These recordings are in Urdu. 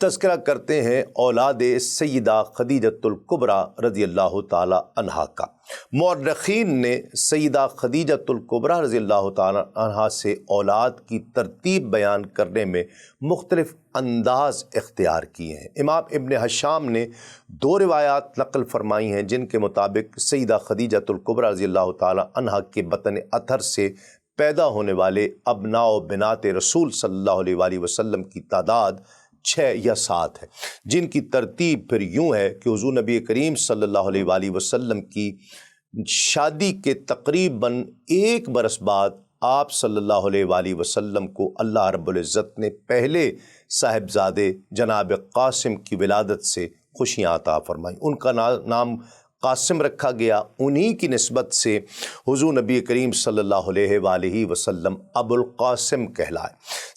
تذکرہ کرتے ہیں اولاد سیدہ خدیجۃ الکبریٰ رضی اللہ تعالی عنہا کا۔ مورخین نے سیدہ خدیجۃ الکبریٰ رضی اللہ تعالی عنہا سے اولاد کی ترتیب بیان کرنے میں مختلف انداز اختیار کیے ہیں۔ امام ابن حشام نے دو روایات نقل فرمائی ہیں جن کے مطابق سیدہ خدیجۃ الکبریٰ رضی اللہ تعالی عنہا کے بطن اطہر سے پیدا ہونے والے ابناء و بنات رسول صلی اللہ علیہ وآلہ وسلم کی تعداد 6 یا 7 ہے، جن کی ترتیب پھر یوں ہے کہ حضور نبی کریم صلی اللہ علیہ وآلہ وسلم کی شادی کے تقریباً 1 برس بعد آپ صلی اللہ علیہ وآلہ وسلم کو اللہ رب العزت نے پہلے صاحبزادے جناب قاسم کی ولادت سے خوشیاں عطا فرمائیں۔ ان کا نام قاسم رکھا گیا، انہی کی نسبت سے حضور نبی کریم صلی اللہ علیہ وآلہ وسلم ابو القاسم کہلائے۔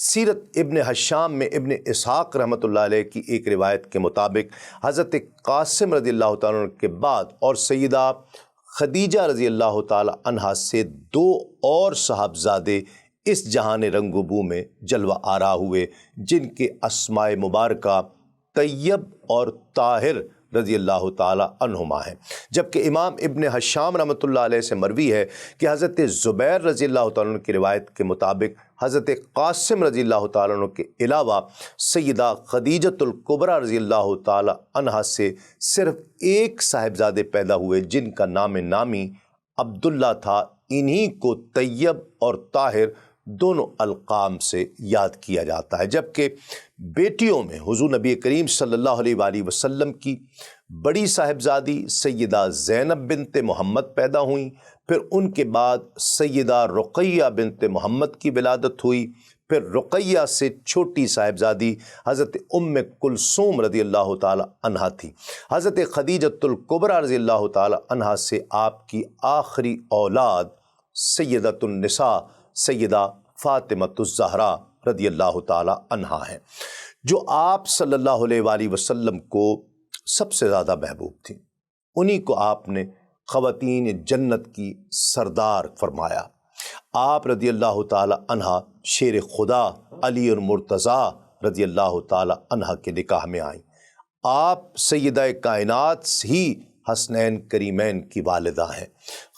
سیرت ابن حشام میں ابن اسحاق رحمۃ اللہ علیہ کی ایک روایت کے مطابق حضرت قاسم رضی اللہ تعالیٰ عنہ کے بعد اور سیدہ خدیجہ رضی اللہ تعالی عنہا سے 2 اور صاحبزادے اس جہان رنگ و بو میں جلوہ آرا ہوئے، جن کے اسماء مبارکہ طیب اور طاہر رضی اللہ تعالی عنہما ہیں، جبکہ امام ابن حشام رحمۃ اللہ علیہ سے مروی ہے کہ حضرت زبیر رضی اللہ تعالیٰ عنہ کی روایت کے مطابق حضرت قاسم رضی اللہ تعالیٰ عنہ کے علاوہ سیدہ خدیجۃ الکبریٰ رضی اللہ تعالی عنہا سے صرف 1 صاحبزادے پیدا ہوئے جن کا نام نامی عبداللہ تھا۔ انہی کو طیب اور طاہر دونوں القام سے یاد کیا جاتا ہے، جبکہ بیٹیوں میں حضور نبی کریم صلی اللہ علیہ وآلہ وسلم کی بڑی صاحبزادی سیدہ زینب بنت محمد پیدا ہوئیں، پھر ان کے بعد سیدہ رقیہ بنت محمد کی ولادت ہوئی، پھر رقیہ سے چھوٹی صاحبزادی حضرت ام کلثوم رضی اللہ تعالی عنہا تھی۔ حضرت خدیجۃ الکبریٰ رضی اللہ تعالی عنہا سے آپ کی آخری اولاد سیدۃ النساء سیدہ فاطمہ الزہرا رضی اللہ تعالی عنہا ہیں، جو آپ صلی اللہ علیہ وآلہ وسلم کو سب سے زیادہ محبوب تھیں۔ انہی کو آپ نے خواتین جنت کی سردار فرمایا۔ آپ رضی اللہ تعالی عنہا شیر خدا علی المرتضیٰ رضی اللہ تعالی عنہا کے نکاح میں آئیں۔ آپ سیدہ کائنات ہی حسنین کریمین کی والدہ ہیں۔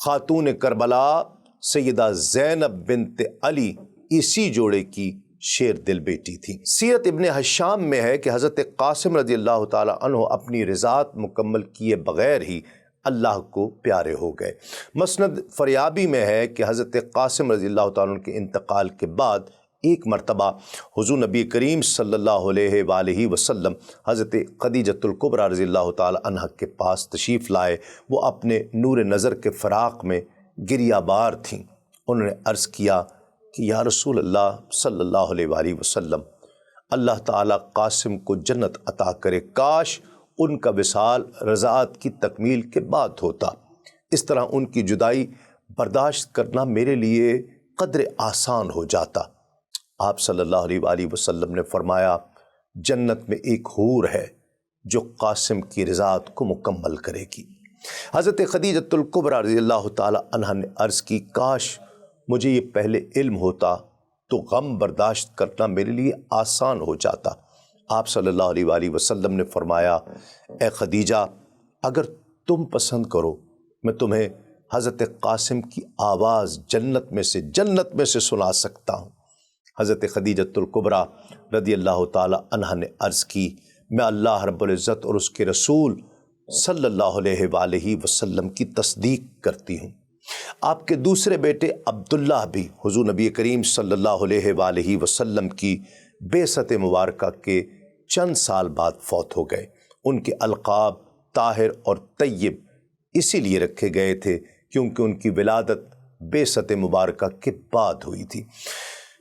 خاتون کربلا سیدہ زینب بنت علی اسی جوڑے کی شیر دل بیٹی تھی۔ سیرت ابن حشام میں ہے کہ حضرت قاسم رضی اللہ تعالی عنہ اپنی رضاعت مکمل کیے بغیر ہی اللہ کو پیارے ہو گئے۔ مسند فریابی میں ہے کہ حضرت قاسم رضی اللہ تعالیٰ عنہ کے انتقال کے بعد ایک مرتبہ حضور نبی کریم صلی اللہ علیہ وآلہ وسلم حضرت خدیجۃ الکبریٰ رضی اللہ تعالی عنہ کے پاس تشریف لائے۔ وہ اپنے نور نظر کے فراق میں گریہ بار تھیں۔ انہوں نے عرض کیا کہ یا رسول اللہ صلی اللہ علیہ وآلہ وسلم، اللہ تعالیٰ قاسم کو جنت عطا کرے، کاش ان کا وصال رضاعت کی تکمیل کے بعد ہوتا، اس طرح ان کی جدائی برداشت کرنا میرے لیے قدر آسان ہو جاتا۔ آپ صلی اللہ علیہ وآلہ وسلم نے فرمایا، جنت میں ایک حور ہے جو قاسم کی رضاعت کو مکمل کرے گی۔ حضرت خدیجۃ الکبریٰ رضی اللہ تعالی عنہا نے عرض کی، کاش مجھے یہ پہلے علم ہوتا تو غم برداشت کرنا میرے لیے آسان ہو جاتا۔ آپ صلی اللہ علیہ وآلہ وسلم نے فرمایا، اے خدیجہ، اگر تم پسند کرو میں تمہیں حضرت قاسم کی آواز جنت میں سے سنا سکتا ہوں۔ حضرت خدیجۃ الکبریٰ رضی اللہ تعالی عنہا نے عرض کی، میں اللہ رب العزت اور اس کے رسول صلی اللہ علیہ وآلہ وسلم کی تصدیق کرتی ہوں۔ آپ کے دوسرے بیٹے عبداللہ بھی حضور نبی کریم صلی اللہ علیہ وآلہ وسلم کی بعثت مبارکہ کے چند سال بعد فوت ہو گئے۔ ان کے القاب طاہر اور طیب اسی لیے رکھے گئے تھے کیونکہ ان کی ولادت بعثت مبارکہ کے بعد ہوئی تھی۔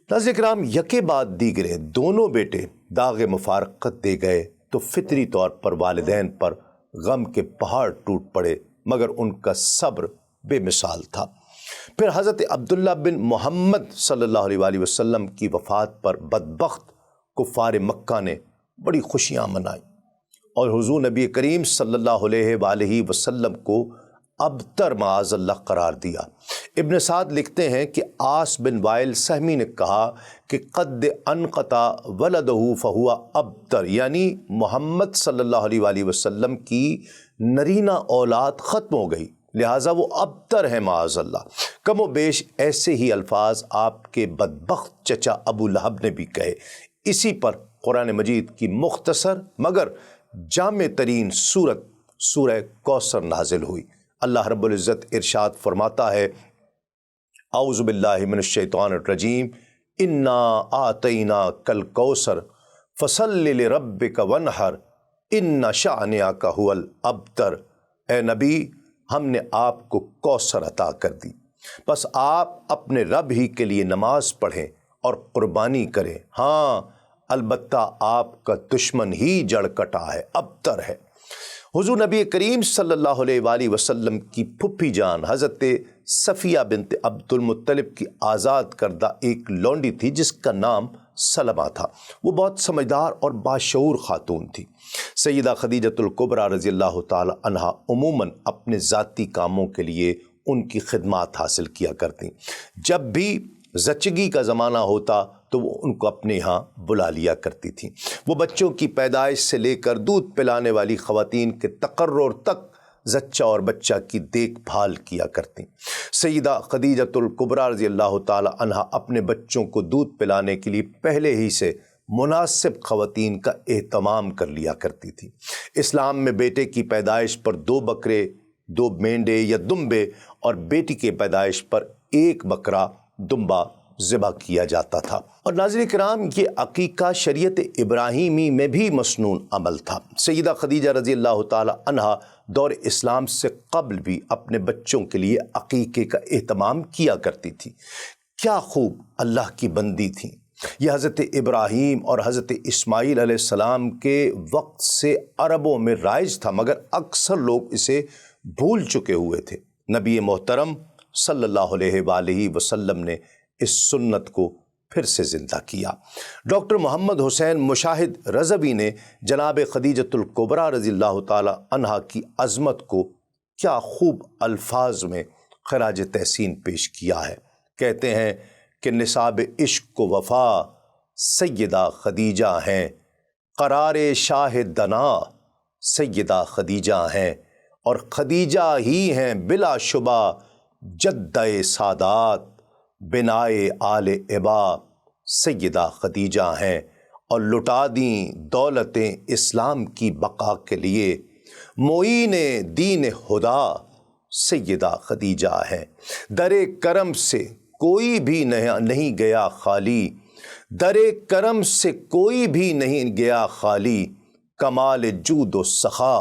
ناظرین کرام، یکے بعد دیگرے دونوں بیٹے داغ مفارقت دے گئے تو فطری طور پر والدین پر غم کے پہاڑ ٹوٹ پڑے، مگر ان کا صبر بے مثال تھا۔ پھر حضرت عبداللہ بن محمد صلی اللہ علیہ وآلہ وسلم کی وفات پر بدبخت کفار مکہ نے بڑی خوشیاں منائیں اور حضور نبی کریم صلی اللہ علیہ وآلہ وسلم کو ابتر معاذ اللہ قرار دیا۔ ابن سعد لکھتے ہیں کہ عاص بن وائل سہمی نے کہا کہ قد انقطع ولدہ فہو ابتر، یعنی محمد صلی اللہ علیہ وآلہ وسلم کی نرینہ اولاد ختم ہو گئی، لہٰذا وہ ابتر ہے معاذ اللہ۔ کم و بیش ایسے ہی الفاظ آپ کے بدبخت چچا ابو لہب نے بھی کہے۔ اسی پر قرآن مجید کی مختصر مگر جامع ترین سورت سورہ کوثر نازل ہوئی۔ اللہ رب العزت ارشاد فرماتا ہے، اعوذ باللہ من الشیطان الرجیم، انا اعطیناک الکوثر فصل لربک وانحر ان شانئک ھو الابتر۔ اے نبی، ہم نے آپ کو کوثر عطا کر دی، بس آپ اپنے رب ہی کے لیے نماز پڑھیں اور قربانی کریں، ہاں البتہ آپ کا دشمن ہی جڑ کٹا ہے، ابتر ہے۔ حضور نبی کریم صلی اللہ علیہ وآلہ وسلم کی پھپھی جان حضرت صفیہ بنت عبد المطلب کی آزاد کردہ ایک لونڈی تھی جس کا نام سلمہ تھا۔ وہ بہت سمجھدار اور باشعور خاتون تھی۔ سیدہ خدیجۃ الکبریٰ رضی اللہ تعالی عنہا عموماً اپنے ذاتی کاموں کے لیے ان کی خدمات حاصل کیا کرتیں۔ جب بھی زچگی کا زمانہ ہوتا تو وہ ان کو اپنے ہاں بلا لیا کرتی تھیں۔ وہ بچوں کی پیدائش سے لے کر دودھ پلانے والی خواتین کے تقرر تک زچہ اور بچہ کی دیکھ بھال کیا کرتیں۔ سیدہ خدیجۃ الکبریٰ رضی اللہ تعالی عنہا اپنے بچوں کو دودھ پلانے کے لیے پہلے ہی سے مناسب خواتین کا اہتمام کر لیا کرتی تھی۔ اسلام میں بیٹے کی پیدائش پر 2 بکرے، 2 مینڈے یا دمبے اور بیٹی کے پیدائش پر 1 بکرا دمبا ذبح کیا جاتا تھا۔ اور ناظرین کرام، یہ عقیقہ شریعت ابراہیمی میں بھی مسنون عمل تھا۔ سیدہ خدیجہ رضی اللہ تعالی عنہا دور اسلام سے قبل بھی اپنے بچوں کے لیے عقیقے کا اہتمام کیا کرتی تھی۔ کیا خوب اللہ کی بندی تھیں۔ یہ حضرت ابراہیم اور حضرت اسماعیل علیہ السلام کے وقت سے عربوں میں رائج تھا، مگر اکثر لوگ اسے بھول چکے ہوئے تھے۔ نبی محترم صلی اللہ علیہ وآلہ وسلم نے اس سنت کو پھر سے زندہ کیا۔ ڈاکٹر محمد حسین مشاہد رضوی نے جناب خدیجۃ الکبریٰ رضی اللہ تعالی عنہا کی عظمت کو کیا خوب الفاظ میں خراج تحسین پیش کیا ہے۔ کہتے ہیں کہ نصاب عشق و وفا سیدہ خدیجہ ہیں، قرار شاہ دنا سیدہ خدیجہ ہیں، اور خدیجہ ہی ہیں بلا شبہ جدہ سادات، بنائے آل عبا سیدہ خدیجہ ہیں، اور لٹا دیں دولتیں اسلام کی بقا کے لیے، معین دین خدا سیدہ خدیجہ ہیں۔ در کرم سے کوئی بھی نہیں گیا خالی، در کرم سے کوئی بھی نہیں گیا خالی، کمال جود و سخا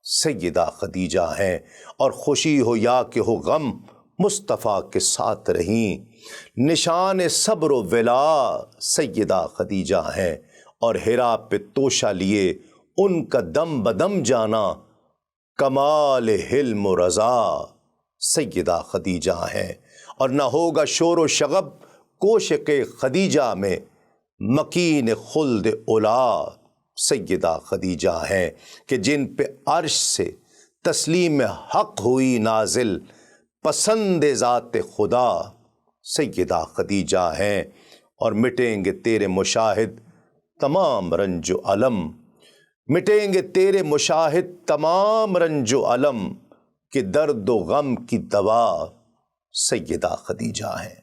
سیدہ خدیجہ ہیں، اور خوشی ہو یا کہ ہو غم مصطفیٰ کے ساتھ رہیں، نشان صبر و ولا سیدہ خدیجہ ہیں، اور ہرا پہ توشہ لیے ان کا دم بدم جانا، کمال حلم و رضا سیدہ خدیجہ ہیں، اور نہ ہوگا شور و شغب کوشق خدیجہ میں، مکین خلد اولا سیدہ خدیجہ ہیں، کہ جن پہ عرش سے تسلیم حق ہوئی نازل، پسند ذات خدا سیدہ خدیجہ ہیں، اور مٹیں گے تیرے مشاہد تمام رنج و علم، مٹیں گے تیرے مشاہد تمام رنج و علم، کہ درد و غم کی دوا سیدہ خدیجہ ہیں۔